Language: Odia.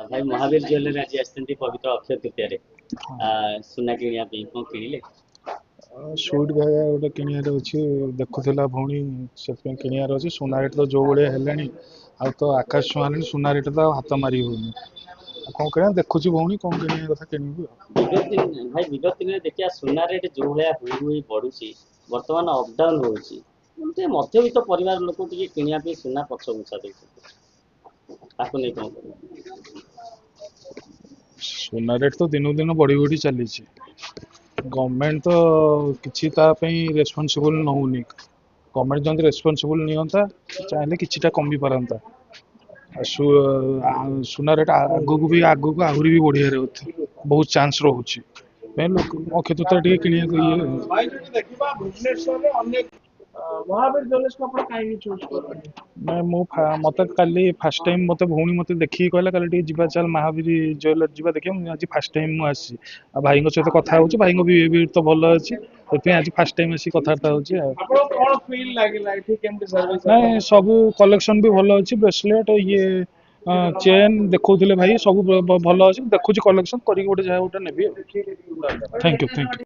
भाई महावीर ज्वेलरी आज आसती पवित्र अक्षय तृतीय सुना किनिया कौन किଣିले? ସୁଇଟ୍ ଭାଇ ଗୋଟେ କିଣିବାର ଅଛି, ଦେଖୁଥିଲା ଭଉଣୀ, ସେଥିପାଇଁ କିଣିବାର ଅଛି। ସୁନା ରେଟ୍ ତ ଯୋଉ ଭଳିଆ ହେଲାଣି ଆଉ ତ ଆକାଶ ଛୁଆଁ ହେଲାଣି, ସୁନା ରେଟ୍ ତ ଆଉ ହାତ ମାରି ହଉନି। ଆଉ କଣ କିଣିବା, ଦେଖୁଛି ଭଉଣୀ କଣ କିଣିବା କଥା କିଣିବୁ ଆଉ। विगत दिन देखिए सुना रेट जो भाया हुई बढ़ुची बर्तमान अपडाउन होची मध्यवित्त परिवार लोक टे किनिया सुना पछघुंचा ताको नहीं कौन कर ସୁନା ରେଟ୍ ତ ଦିନକୁ ଦିନ ବଢି ବଢି ଚାଲିଛି। ଗଭର୍ଣ୍ଣମେଣ୍ଟ ତ କିଛି ତା ପାଇଁ ରେସ୍ପନ୍ସିବୁଲ ନଉନି। ଗଭର୍ଣ୍ଣମେଣ୍ଟ ଯଦି ରେସ୍ପନ୍ସିବୁଲ ନିଅନ୍ତା ଚାହିଁଲେ କିଛିଟା କମି ପାରନ୍ତା। ସୁନା ରେଟ୍ ଆଗକୁ ଆହୁରି ବି ବଢିବାରେ ବହୁତ ଚାନ୍ସ ରହୁଛି। ଅକ୍ଷୟ ତୃତୀୟା ଟିକେ କିଣିବାକୁ महावीर ज्वेलर्स को आपण काहे चूज करबे? ନାଇଁ ମୁଁ ମତେ କାଲି ଫାର୍ଷ୍ଟ ଟାଇମ୍ ମତେ ଭଉଣୀ ମତେ ଦେଖିକି କହିଲା କାଲି ଟିକେ ଯିବା ଚାଲ ମହାବୀର ଜୁଏଲର ଯିବା ଦେଖିବା। ମୁଁ ଆଜି ଫାର୍ଷ୍ଟ ଟାଇମ୍ ମୁଁ ଆସିଛି, ଆଉ ଭାଇଙ୍କ ସହିତ କଥା ହଉଛି, ଭାଇଙ୍କ ବିହେଭିୟର ତ ଭଲ ଅଛି, ସେଥିପାଇଁ ଆଜି ଫାର୍ଷ୍ଟ ଟାଇମ୍ ଆସିକି କଥାବାର୍ତ୍ତା ହଉଛି ଆଉ। आपण कोन फील लागिला एठी केमति सर्विस? ନାଇଁ ସବୁ କଲେକ୍ସନ ବି ଭଲ ଅଛି, ବ୍ରେସଲେଟ୍ ଇଏ ଚେନ୍ ଦେଖଉଥିଲେ ଭାଇ, ସବୁ ଭଲ ଅଛି। ଦେଖୁଛି କଲେକ୍ସନ କରିକି ଗୋଟେ ଯାହା ଗୋଟେ ନେବି ଆଉ। Thank you.